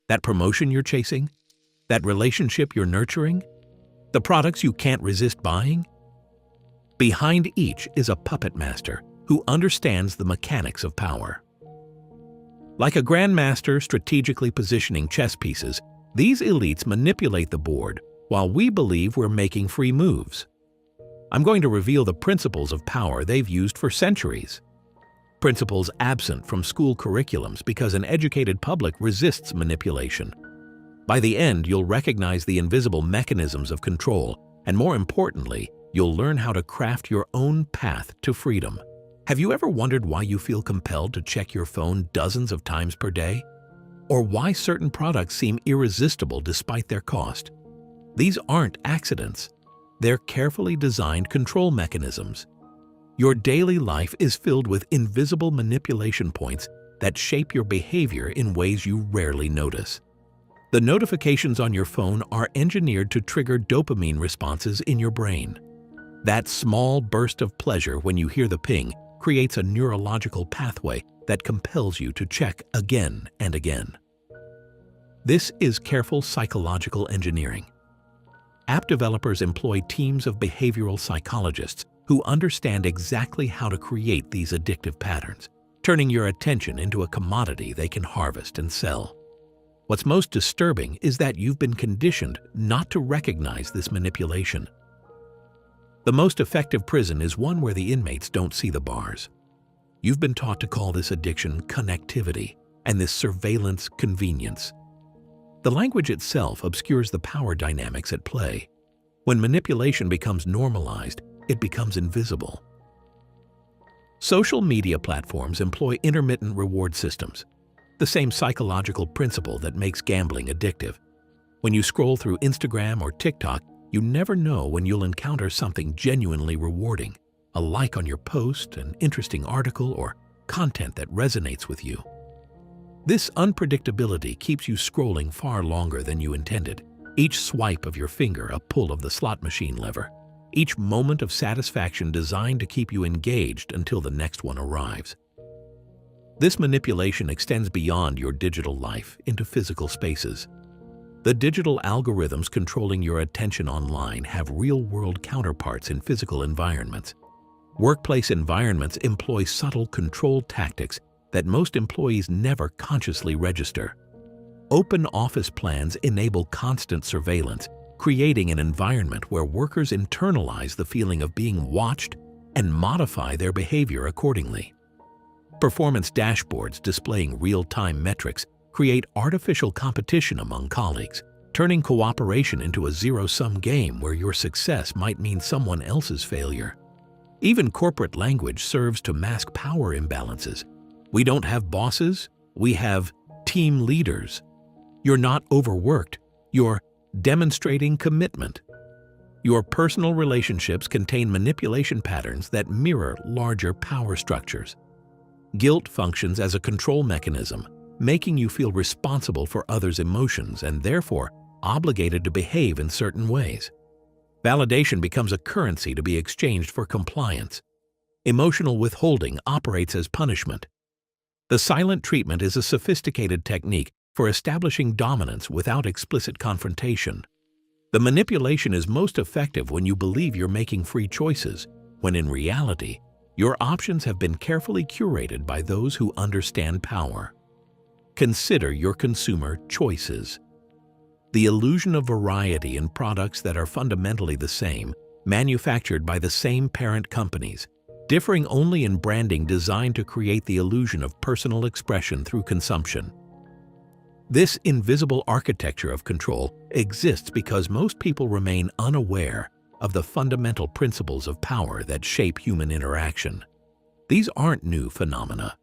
That promotion you're chasing? That relationship you're nurturing? The products you can't resist buying? Behind each is a puppet master who understands the mechanics of power. Like a grandmaster strategically positioning chess pieces, these elites manipulate the board while we believe we're making free moves. I'm going to reveal the principles of power they've used for centuries. Principles absent from school curriculums because an educated public resists manipulation. By the end, you'll recognize the invisible mechanisms of control, and more importantly, you'll learn how to craft your own path to freedom. Have you ever wondered why you feel compelled to check your phone dozens of times per day? Or why certain products seem irresistible despite their cost? These aren't accidents. They're carefully designed control mechanisms. Your daily life is filled with invisible manipulation points that shape your behavior in ways you rarely notice. The notifications on your phone are engineered to trigger dopamine responses in your brain. That small burst of pleasure when you hear the ping creates a neurological pathway that compels you to check again and again. This is careful psychological engineering. App developers employ teams of behavioral psychologists who understand exactly how to create these addictive patterns, turning your attention into a commodity they can harvest and sell. What's most disturbing is that you've been conditioned not to recognize this manipulation. The most effective prison is one where the inmates don't see the bars. You've been taught to call this addiction connectivity and this surveillance convenience. The language itself obscures the power dynamics at play. When manipulation becomes normalized, it becomes invisible. Social media platforms employ intermittent reward systems, the same psychological principle that makes gambling addictive. When you scroll through Instagram or TikTok, you never know when you'll encounter something genuinely rewarding, a like on your post, an interesting article, or content that resonates with you. This unpredictability keeps you scrolling far longer than you intended. Each swipe of your finger a pull of the slot machine lever. Each moment of satisfaction designed to keep you engaged until the next one arrives. This manipulation extends beyond your digital life into physical spaces. The digital algorithms controlling your attention online have real-world counterparts in physical environments. Workplace environments employ subtle control tactics that most employees never consciously register. Open office plans enable constant surveillance, creating an environment where workers internalize the feeling of being watched and modify their behavior accordingly. Performance dashboards displaying real-time metrics create artificial competition among colleagues, turning cooperation into a zero-sum game where your success might mean someone else's failure. Even corporate language serves to mask power imbalances. We don't have bosses, we have team leaders. You're not overworked, you're demonstrating commitment. Your personal relationships contain manipulation patterns that mirror larger power structures. Guilt functions as a control mechanism, making you feel responsible for others' emotions and therefore obligated to behave in certain ways. Validation becomes a currency to be exchanged for compliance. Emotional withholding operates as punishment. The silent treatment is a sophisticated technique for establishing dominance without explicit confrontation. The manipulation is most effective when you believe you're making free choices, when in reality, your options have been carefully curated by those who understand power. Consider your consumer choices. The illusion of variety in products that are fundamentally the same, manufactured by the same parent companies, differing only in branding designed to create the illusion of personal expression through consumption. This invisible architecture of control exists because most people remain unaware of the fundamental principles of power that shape human interaction. These aren't new phenomena.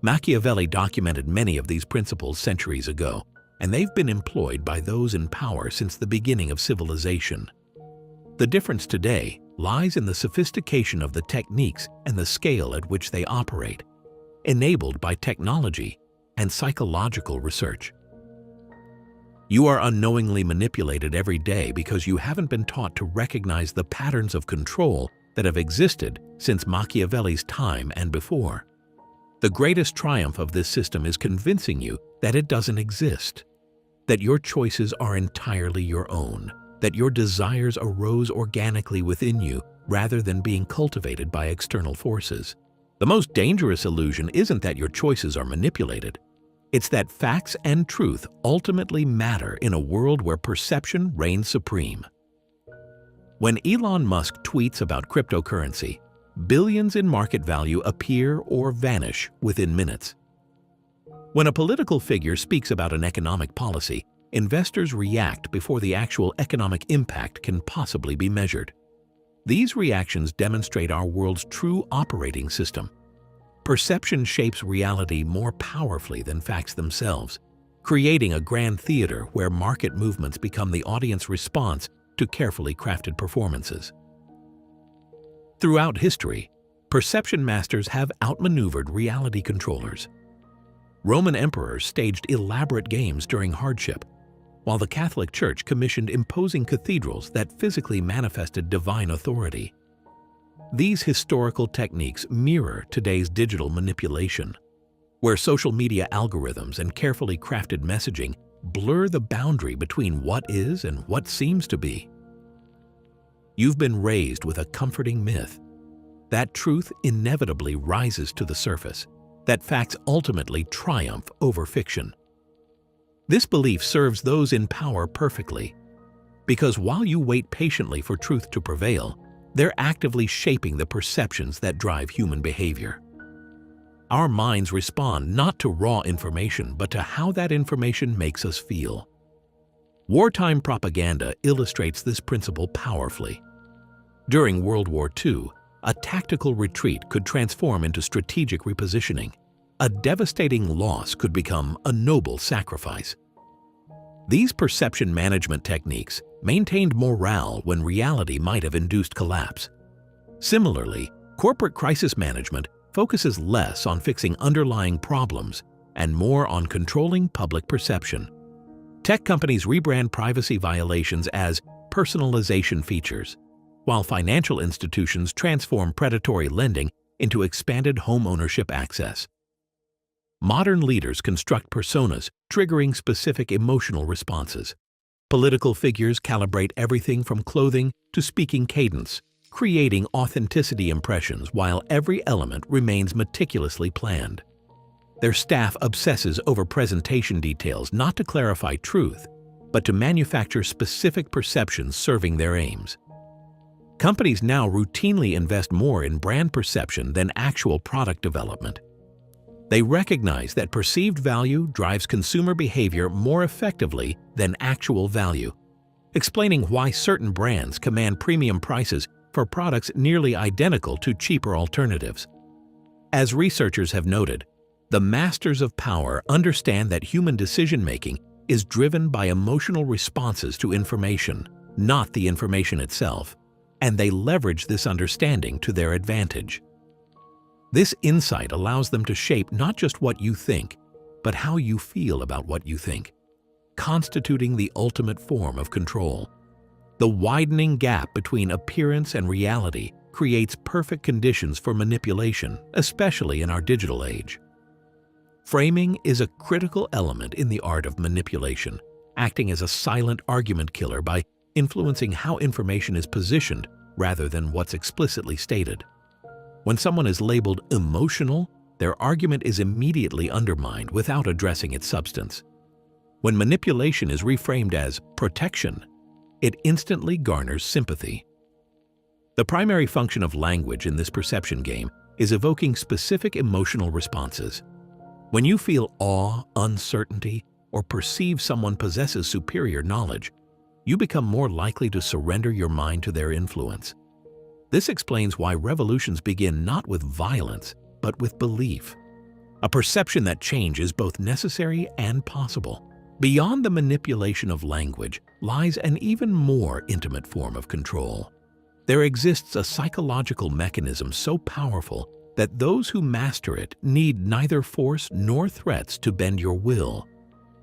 Machiavelli documented many of these principles centuries ago, and they've been employed by those in power since the beginning of civilization. The difference today lies in the sophistication of the techniques and the scale at which they operate, enabled by technology and psychological research. You are unknowingly manipulated every day because you haven't been taught to recognize the patterns of control that have existed since Machiavelli's time and before. The greatest triumph of this system is convincing you that it doesn't exist. that your choices are entirely your own, that your desires arose organically within you rather than being cultivated by external forces. The most dangerous illusion isn't that your choices are manipulated. It's that facts and truth ultimately matter in a world where perception reigns supreme. When Elon Musk tweets about cryptocurrency, billions in market value appear or vanish within minutes. When a political figure speaks about an economic policy, investors react before the actual economic impact can possibly be measured. These reactions demonstrate our world's true operating system. Perception shapes reality more powerfully than facts themselves, creating a grand theater where market movements become the audience response to carefully crafted performances. Throughout history, perception masters have outmaneuvered reality controllers. Roman emperors staged elaborate games during hardship, while the Catholic Church commissioned imposing cathedrals that physically manifested divine authority. These historical techniques mirror today's digital manipulation, where social media algorithms and carefully crafted messaging blur the boundary between what is and what seems to be. You've been raised with a comforting myth. That truth inevitably rises to the surface, that facts ultimately triumph over fiction. This belief serves those in power perfectly, because while you wait patiently for truth to prevail, they're actively shaping the perceptions that drive human behavior. Our minds respond not to raw information, but to how that information makes us feel. Wartime propaganda illustrates this principle powerfully. During World War II, a tactical retreat could transform into strategic repositioning. A devastating loss could become a noble sacrifice. These perception management techniques maintained morale when reality might have induced collapse. Similarly, corporate crisis management focuses less on fixing underlying problems and more on controlling public perception. Tech companies rebrand privacy violations as personalization features, while financial institutions transform predatory lending into expanded home ownership access. Modern leaders construct personas, triggering specific emotional responses. Political figures calibrate everything from clothing to speaking cadence, creating authenticity impressions while every element remains meticulously planned. Their staff obsesses over presentation details not to clarify truth, but to manufacture specific perceptions serving their aims. Companies now routinely invest more in brand perception than actual product development. They recognize that perceived value drives consumer behavior more effectively than actual value, explaining why certain brands command premium prices for products nearly identical to cheaper alternatives. As researchers have noted, the masters of power understand that human decision-making is driven by emotional responses to information, not the information itself, and they leverage this understanding to their advantage. This insight allows them to shape not just what you think, but how you feel about what you think, constituting the ultimate form of control. The widening gap between appearance and reality creates perfect conditions for manipulation, especially in our digital age. Framing is a critical element in the art of manipulation, acting as a silent argument killer by influencing how information is positioned rather than what's explicitly stated. When someone is labeled emotional, their argument is immediately undermined without addressing its substance. When manipulation is reframed as protection, it instantly garners sympathy. The primary function of language in this perception game is evoking specific emotional responses. When you feel awe, uncertainty, or perceive someone possesses superior knowledge, you become more likely to surrender your mind to their influence. This explains why revolutions begin not with violence, but with belief. A perception that change is both necessary and possible. Beyond the manipulation of language lies an even more intimate form of control. There exists a psychological mechanism so powerful that those who master it need neither force nor threats to bend your will.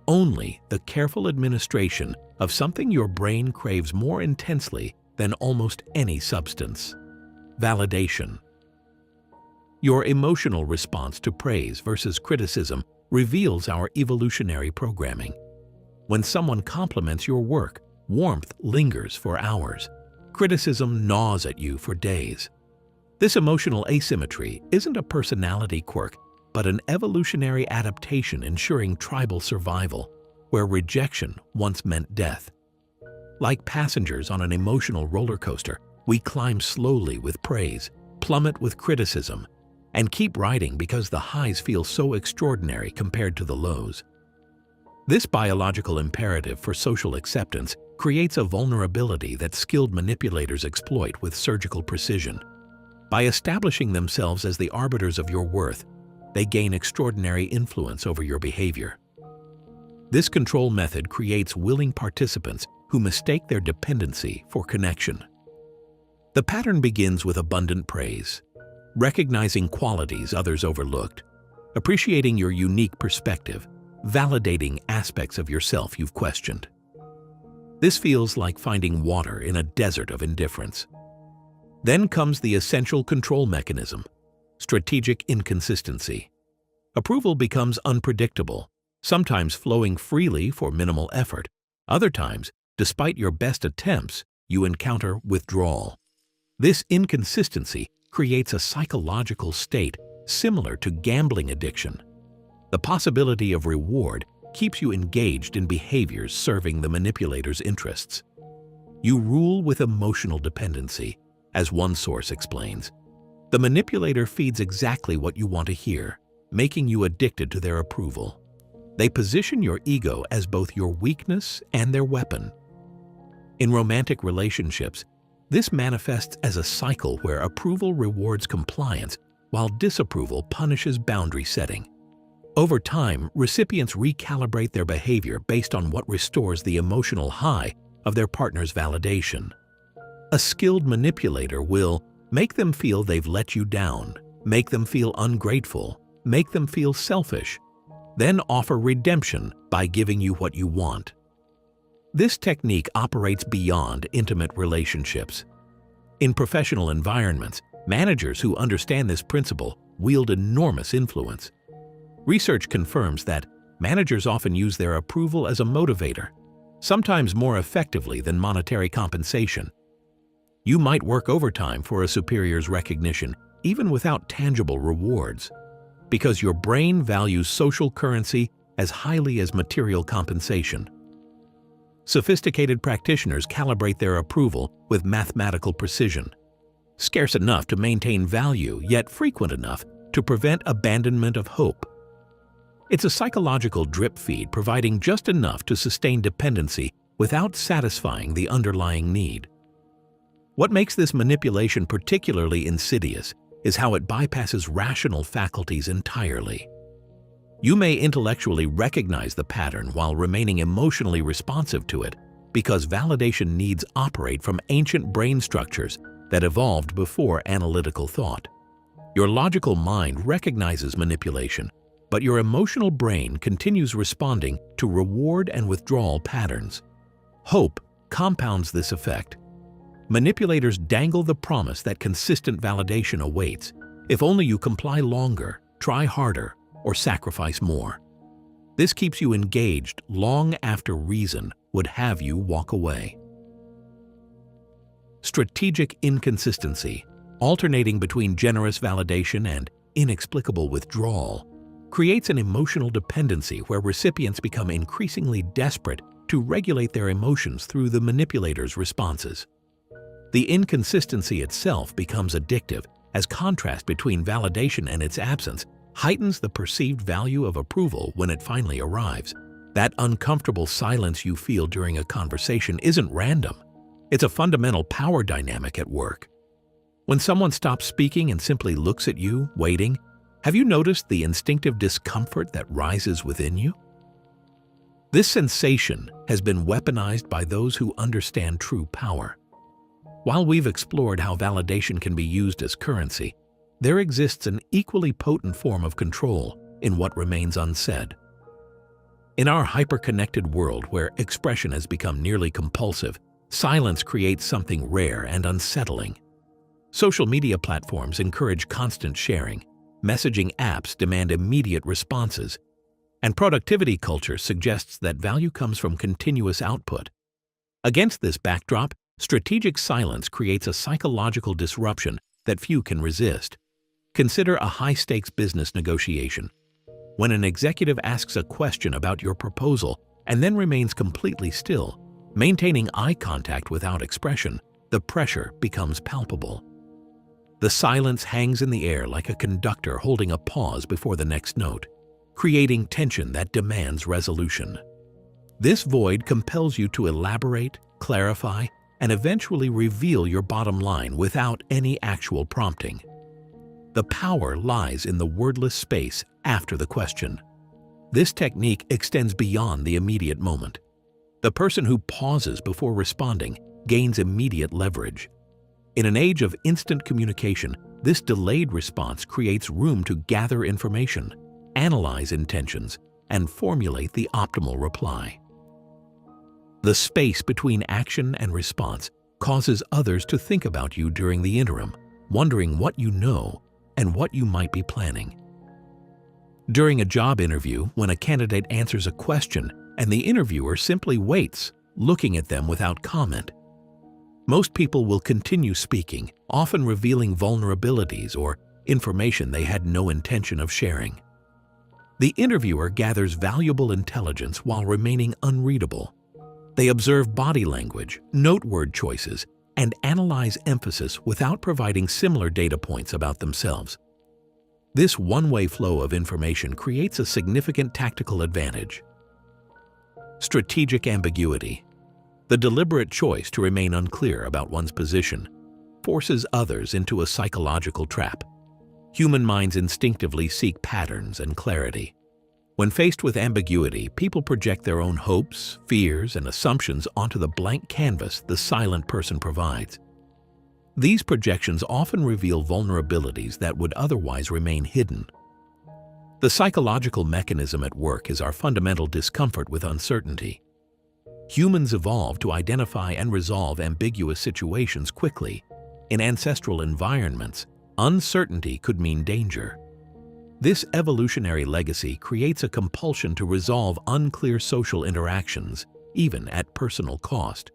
Only the careful administration of something your brain craves more intensely than almost any substance: validation. Your emotional response to praise versus criticism reveals our evolutionary programming. When someone compliments your work, warmth lingers for hours. Criticism gnaws at you for days. This emotional asymmetry isn't a personality quirk, but an evolutionary adaptation ensuring tribal survival, where rejection once meant death. Like passengers on an emotional roller coaster, we climb slowly with praise, plummet with criticism, and keep riding because the highs feel so extraordinary compared to the lows. This biological imperative for social acceptance creates a vulnerability that skilled manipulators exploit with surgical precision. By establishing themselves as the arbiters of your worth, they gain extraordinary influence over your behavior. This control method creates willing participants who mistake their dependency for connection. The pattern begins with abundant praise, recognizing qualities others overlooked, appreciating your unique perspective, validating aspects of yourself you've questioned. This feels like finding water in a desert of indifference. Then comes the essential control mechanism, strategic inconsistency. Approval becomes unpredictable, sometimes flowing freely for minimal effort. Other times, despite your best attempts, you encounter withdrawal. This inconsistency creates a psychological state similar to gambling addiction. The possibility of reward keeps you engaged in behaviors serving the manipulator's interests. You rule with emotional dependency, as one source explains. The manipulator feeds exactly what you want to hear, making you addicted to their approval. They position your ego as both your weakness and their weapon. In romantic relationships, this manifests as a cycle where approval rewards compliance while disapproval punishes boundary setting. Over time, recipients recalibrate their behavior based on what restores the emotional high of their partner's validation. A skilled manipulator will make them feel they've let you down, make them feel ungrateful, make them feel selfish, then offer redemption by giving you what you want. This technique operates beyond intimate relationships. In professional environments, managers who understand this principle wield enormous influence. Research confirms that managers often use their approval as a motivator, sometimes more effectively than monetary compensation. You might work overtime for a superior's recognition, even without tangible rewards, because your brain values social currency as highly as material compensation. Sophisticated practitioners calibrate their approval with mathematical precision, scarce enough to maintain value, yet frequent enough to prevent abandonment of hope. It's a psychological drip feed providing just enough to sustain dependency without satisfying the underlying need. What makes this manipulation particularly insidious is how it bypasses rational faculties entirely. You may intellectually recognize the pattern while remaining emotionally responsive to it because validation needs operate from ancient brain structures that evolved before analytical thought. Your logical mind recognizes manipulation, but your emotional brain continues responding to reward and withdrawal patterns. Hope compounds this effect. Manipulators dangle the promise that consistent validation awaits if only you comply longer, try harder, or sacrifice more. This keeps you engaged long after reason would have you walk away. Strategic inconsistency, alternating between generous validation and inexplicable withdrawal, creates an emotional dependency where recipients become increasingly desperate to regulate their emotions through the manipulator's responses. The inconsistency itself becomes addictive as contrast between validation and its absence heightens the perceived value of approval when it finally arrives. That uncomfortable silence you feel during a conversation isn't random. It's a fundamental power dynamic at work. When someone stops speaking and simply looks at you, waiting, have you noticed the instinctive discomfort that rises within you? This sensation has been weaponized by those who understand true power. While we've explored how validation can be used as currency, there exists an equally potent form of control in what remains unsaid. In our hyper-connected world where expression has become nearly compulsive, silence creates something rare and unsettling. Social media platforms encourage constant sharing. Messaging apps demand immediate responses. And productivity culture suggests that value comes from continuous output. Against this backdrop, strategic silence creates a psychological disruption that few can resist. Consider a high-stakes business negotiation. When an executive asks a question about your proposal and then remains completely still, maintaining eye contact without expression, the pressure becomes palpable. The silence hangs in the air like a conductor holding a pause before the next note, creating tension that demands resolution. This void compels you to elaborate, clarify, and eventually reveal your bottom line without any actual prompting. The power lies in the wordless space after the question. This technique extends beyond the immediate moment. The person who pauses before responding gains immediate leverage. In an age of instant communication, this delayed response creates room to gather information, analyze intentions, and formulate the optimal reply. The space between action and response causes others to think about you during the interim, wondering what you know and what you might be planning. During a job interview, when a candidate answers a question and the interviewer simply waits, looking at them without comment, most people will continue speaking, often revealing vulnerabilities or information they had no intention of sharing. The interviewer gathers valuable intelligence while remaining unreadable. They observe body language, note word choices, and analyze emphasis without providing similar data points about themselves. This one-way flow of information creates a significant tactical advantage. Strategic ambiguity. The deliberate choice to remain unclear about one's position forces others into a psychological trap. Human minds instinctively seek patterns and clarity. When faced with ambiguity, people project their own hopes, fears, and assumptions onto the blank canvas the silent person provides. These projections often reveal vulnerabilities that would otherwise remain hidden. The psychological mechanism at work is our fundamental discomfort with uncertainty. Humans evolved to identify and resolve ambiguous situations quickly. In ancestral environments, uncertainty could mean danger. This evolutionary legacy creates a compulsion to resolve unclear social interactions, even at personal cost.